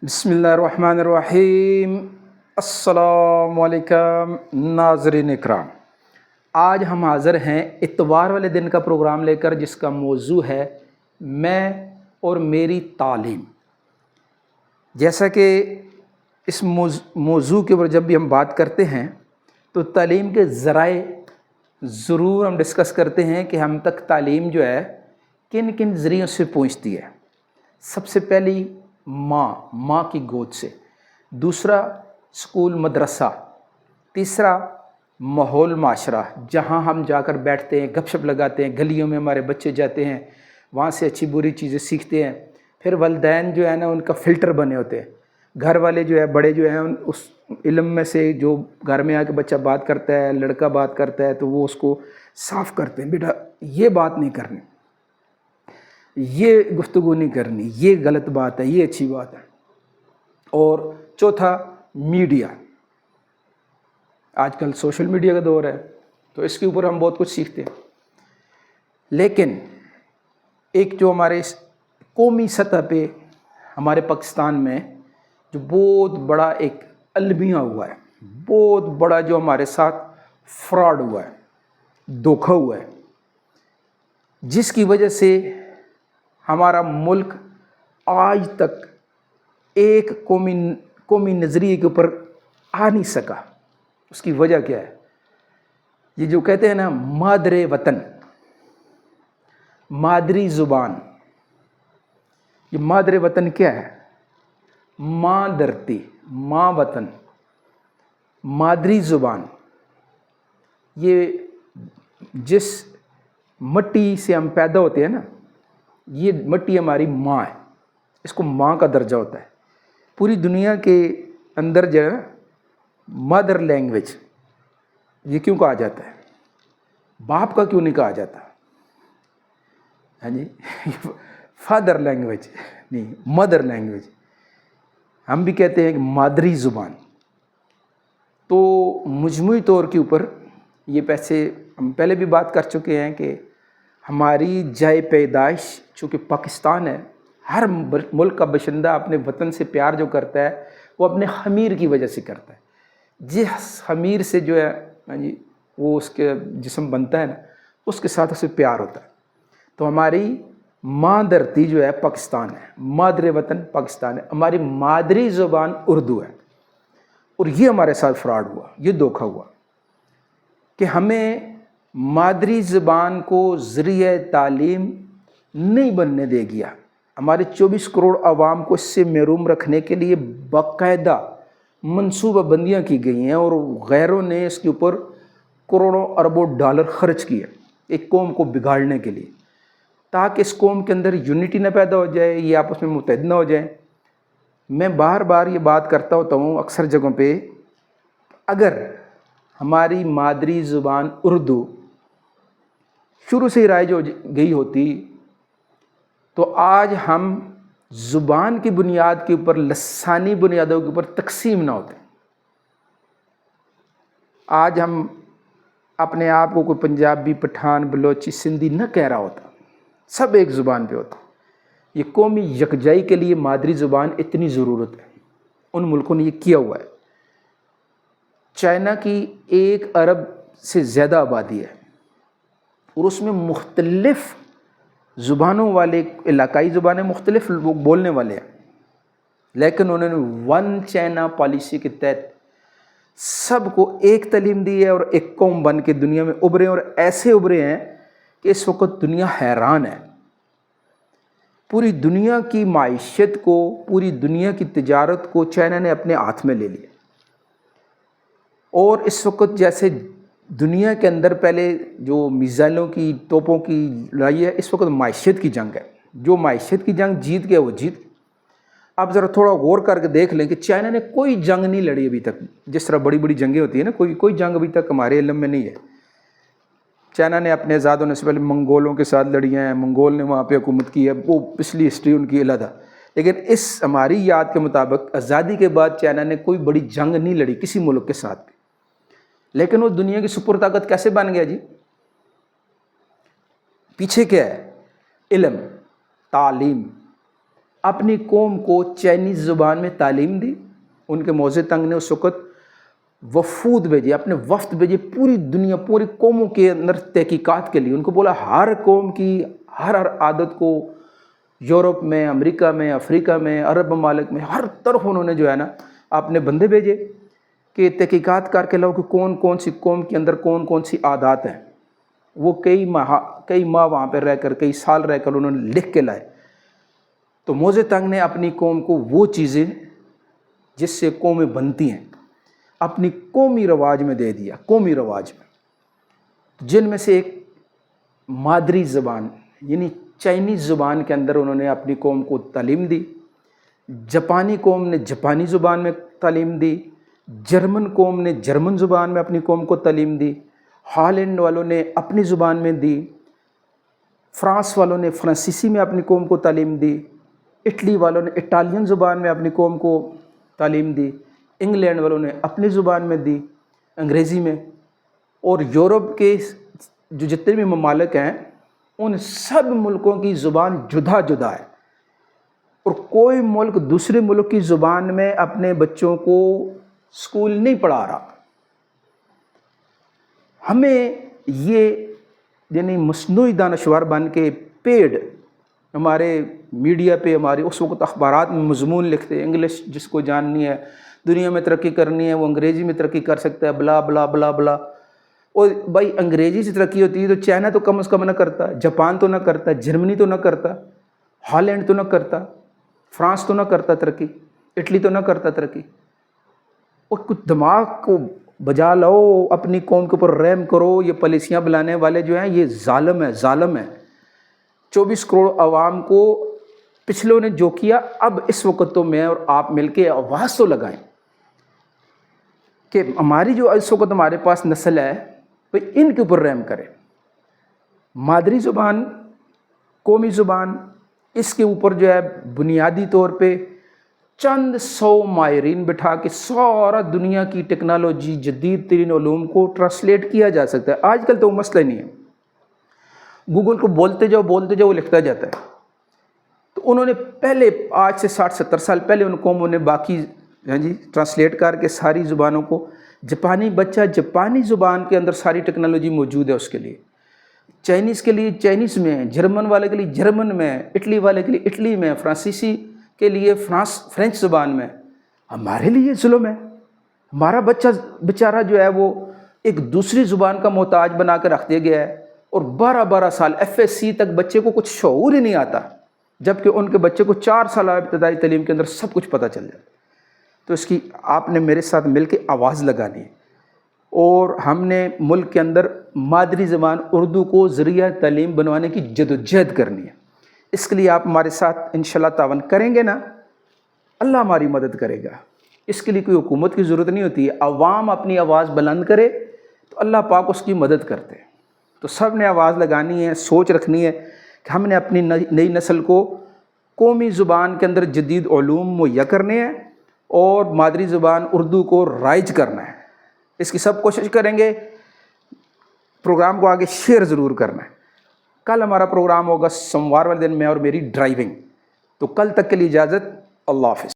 बिस्मिल्लाहिर्रहमानिर्रहीम। अस्सलामुअलैकुम नाज़रीन इकराम, आज हम हाज़िर हैं इतवार वाले दिन का प्रोग्राम लेकर, जिसका मौजू है मैं और मेरी तालीम। जैसा कि इस मौजू के ऊपर जब भी हम बात करते हैं तो तालीम के ज़राए ज़रूर हम डिस्कस करते हैं कि हम तक तालीम जो है किन किन ज़रियों से पहुंचती है। सबसे पहली माँ की गोद से, दूसरा स्कूल मदरसा, तीसरा माहौल माशरा जहाँ हम जाकर बैठते हैं, गपशप लगाते हैं, गलियों में हमारे बच्चे जाते हैं, वहाँ से अच्छी बुरी चीज़ें सीखते हैं। फिर वालिदैन जो है ना, उनका फ़िल्टर बने होते हैं। घर वाले जो है, बड़े जो हैं, उस इल्म में से जो घर में आके बच्चा बात करता है, लड़का बात करता है, तो वो उसको साफ़ करते हैं, बेटा ये बात नहीं करनी, ये गुफ्तगू नहीं करनी, ये गलत बात है, ये अच्छी बात है। और चौथा मीडिया, आजकल सोशल मीडिया का दौर है, तो इसके ऊपर हम बहुत कुछ सीखते हैं। लेकिन एक जो हमारे कौमी सतह पे हमारे पाकिस्तान में जो बहुत बड़ा एक अलमिया हुआ है, बहुत बड़ा जो हमारे साथ फ्रॉड हुआ है, धोखा हुआ है, जिसकी वजह से हमारा मुल्क आज तक एक कौमी नज़रिए के ऊपर आ नहीं सका। उसकी वजह क्या है? ये जो कहते हैं ना, मादरे वतन, मादरी ज़ुबान। ये मादरे वतन क्या है? माँ धरती, माँ वतन, मादरी ज़ुबान। ये जिस मिट्टी से हम पैदा होते हैं ना, ये मिट्टी हमारी माँ है, इसको माँ का दर्जा होता है। पूरी दुनिया के अंदर जो है मदर लैंग्वेज ये क्यों कहा जाता है? बाप का क्यों नहीं कहा जाता? हाँ जी फादर लैंग्वेज नहीं, मदर लैंग्वेज। हम भी कहते हैं कि मादरी ज़ुबान। तो मजमूई तौर के ऊपर ये पैसे हम पहले भी बात कर चुके हैं कि हमारी जाए पैदाइश चूँकि पाकिस्तान है, हर मुल्क का बशिंदा अपने वतन से प्यार जो करता है वो अपने ख़मीर की वजह से करता है। जिस ख़मीर से जो है हाँ जी वो उसके जिस्म बनता है ना, उसके साथ उसे प्यार होता है। तो हमारी माँ धरती जो है पाकिस्तान है, मादरे वतन पाकिस्तान है, हमारी मादरी ज़ुबान उर्दू है। और ये हमारे साथ फ्रॉड हुआ, ये धोखा हुआ कि हमें मादरी ज़बान को ज़रिए तालीम नहीं बनने दे गया। हमारे 24 करोड़ आवाम को इससे महरूम रखने के लिए बाकायदा मनसूबाबंदियाँ की गई हैं और गैरों ने इसके ऊपर करोड़ों अरबों डॉलर खर्च किए एक कौम को बिगाड़ने के लिए, ताकि इस कौम के अंदर यूनिटी न पैदा हो जाए, ये आपस में मुत्तहद न हो जाए। मैं बार बार ये बात करता होता हूँ अक्सर जगहों पे, अगर हमारी मादरी ज़ुबान उर्दू शुरू से ही राइज हो गई होती तो आज हम ज़ुबान की बुनियाद के ऊपर, लसानी बुनियादों के ऊपर तकसीम ना होते। आज हम अपने आप को कोई पंजाबी, पठान, बलोची, सिंधी न कह रहा होता, सब एक ज़ुबान पे होता। ये कौमी यकजाई के लिए मादरी ज़ुबान इतनी ज़रूरत है, उन मुल्कों ने ये किया हुआ है। चाइना की 1 अरब से ज़्यादा आबादी है और उसमें मुख्तलिफ़ ज़ुबानों वाले, इलाकाई ज़ुबानें मुख्तलिफ़ लोग बोलने वाले हैं, लेकिन उन्होंने वन चाइना पॉलिसी के तहत सबको एक तालीम दी है और एक कौम बन के दुनिया में उभरे, और ऐसे उभरे हैं कि इस वक्त दुनिया हैरान है। पूरी दुनिया की माइशत को, पूरी दुनिया की तिजारत को चाइना ने अपने हाथ में ले लिया। और इस वक्त जैसे दुनिया के अंदर पहले जो मिसाइलों की, तोपों की लड़ाई है, इस वक्त माइशत की जंग है। जो माइशत की जंग जीत गया वो जीत। आप ज़रा थोड़ा गौर करके देख लें कि चाइना ने कोई जंग नहीं लड़ी अभी तक। जिस तरह बड़ी बड़ी जंगें होती हैं ना, कोई जंग अभी तक हमारे इल्म में नहीं है। चाइना ने अपने आज़ाद होने से पहले मंगोलों के साथ लड़ी हैं, मंगोल ने वहाँ पे हुकूमत की है, वो पिछली हिस्ट्री उनकी अलग है। लेकिन इस हमारी याद के मुताबिक आज़ादी के बाद चाइना ने कोई बड़ी जंग नहीं लड़ी किसी मुल्क के साथ भी। लेकिन वो दुनिया की सुपर ताकत कैसे बन गया जी? पीछे क्या है? इल्म, तालीम। اپنی قوم کو چائنیز زبان میں تعلیم دی. ان کے موزے تنگ نے اس وقت وفود بھیجے، اپنے وفد بھیجے پوری دنیا، پوری قوموں کے اندر تحقیقات کے لیے. ان کو بولا ہر قوم کی ہر عادت کو یورپ میں، امریکہ میں، افریقہ میں، عرب ممالک میں، ہر طرف انہوں نے جو ہے نا اپنے بندے بھیجے کہ تحقیقات کر کے لاؤ کہ کون کون سی قوم کے اندر کون کون سی عادات ہیں. وہ کئی ماہ وہاں پہ رہ کر، کئی سال رہ کر انہوں نے لکھ کے لائے. تو موزے تنگ نے اپنی قوم کو وہ چیزیں جس سے قومیں بنتی ہیں اپنی قومی رواج میں دے دیا. قومی رواج میں جن میں سے ایک مادری زبان یعنی چائنیز زبان کے اندر انہوں نے اپنی قوم کو تعلیم دی. جاپانی قوم نے جاپانی زبان میں تعلیم دی. جرمن قوم نے جرمن زبان میں اپنی قوم کو تعلیم دی. ہالینڈ والوں نے اپنی زبان میں دی. فرانس والوں نے فرانسیسی میں اپنی قوم کو تعلیم دی. اٹلی والوں نے اٹالین زبان میں اپنی قوم کو تعلیم دی. انگلینڈ والوں نے اپنی زبان میں دی، انگریزی میں. اور یورپ کے جو جتنے بھی ممالک ہیں ان سب ملکوں کی زبان جدا جدا ہے، اور کوئی ملک دوسرے ملک کی زبان میں اپنے بچوں کو اسکول نہیں پڑھا رہا. ہمیں یہ یعنی مصنوعی دانشور بن کے پیڈ ہمارے میڈیا پہ، ہمارے اس وقت اخبارات میں مضمون لکھتے، انگلش جس کو جاننی ہے، دنیا میں ترقی کرنی ہے وہ انگریزی میں ترقی کر سکتا ہے، بلا بلا بلا بلا. اور بھائی انگریزی سے ترقی ہوتی ہے تو چائنا تو کم از کم نہ کرتا، جاپان تو نہ کرتا، جرمنی تو نہ کرتا، ہالینڈ تو نہ کرتا، فرانس تو نہ کرتا ترقی، اٹلی تو نہ کرتا ترقی. اور کچھ دماغ کو بجا لاؤ، اپنی قوم کے اوپر رحم کرو. یہ پالیسیاں بلانے والے جو ہیں یہ ظالم ہے. 24 کروڑ عوام کو پچھلوں نے جو کیا، اب اس وقت تو میں اور آپ مل کے آواز تو لگائیں کہ ہماری جو اس وقت ہمارے پاس نسل ہے وہ ان کے اوپر رحم کرے. مادری زبان، قومی زبان، اس کے اوپر جو ہے بنیادی طور پہ چند 100 ماہرین بٹھا کے سارا دنیا کی ٹیکنالوجی، جدید ترین علوم کو ٹرانسلیٹ کیا جا سکتا ہے. آج کل تو وہ مسئلہ نہیں ہے، گوگل کو بولتے جاؤ وہ لکھتا جاتا ہے. تو انہوں نے پہلے آج سے 60-70 سال پہلے ان قوموں نے باقی ٹرانسلیٹ کر کے ساری زبانوں کو، جاپانی بچہ جاپانی زبان کے اندر ساری ٹیکنالوجی موجود ہے اس کے لیے، چائنیز کے لیے چائنیز میں، جرمن والے کے لیے جرمن میں، اٹلی والے کے لیے اٹلی میں، فرانسیسی کے لیے فرینچ زبان میں. ہمارے لیے ظلم ہے. ہمارا بچہ بیچارہ جو ہے وہ ایک دوسری زبان کا محتاج بنا کے رکھ دیا گیا ہے، اور 12 سال FSC تک بچے کو کچھ شعور ہی نہیں آتا، جبکہ ان کے بچے کو 4 سال ابتدائی تعلیم کے اندر سب کچھ پتہ چل جاتا. تو اس کی آپ نے میرے ساتھ مل کے آواز لگانی ہے، اور ہم نے ملک کے اندر مادری زبان اردو کو ذریعہ تعلیم بنوانے کی جدوجہد کرنی ہے. اس کے لیے آپ ہمارے ساتھ انشاءاللہ تعاون کریں گے نا، اللہ ہماری مدد کرے گا. اس کے لیے کوئی حکومت کی ضرورت نہیں ہوتی ہے، عوام اپنی آواز بلند کرے تو اللہ پاک اس کی مدد کرتے ہیں. تو سب نے آواز لگانی ہے، سوچ رکھنی ہے کہ ہم نے اپنی نئی نسل کو قومی زبان کے اندر جدید علوم مہیا کرنے ہیں اور مادری زبان اردو کو رائج کرنا ہے. اس کی سب کوشش کریں گے. پروگرام کو آگے شیئر ضرور کرنا ہے. کل ہمارا پروگرام ہوگا سوموار والے دن، میں اور میری ڈرائیونگ. تو کل تک کے لیے اجازت، اللہ حافظ.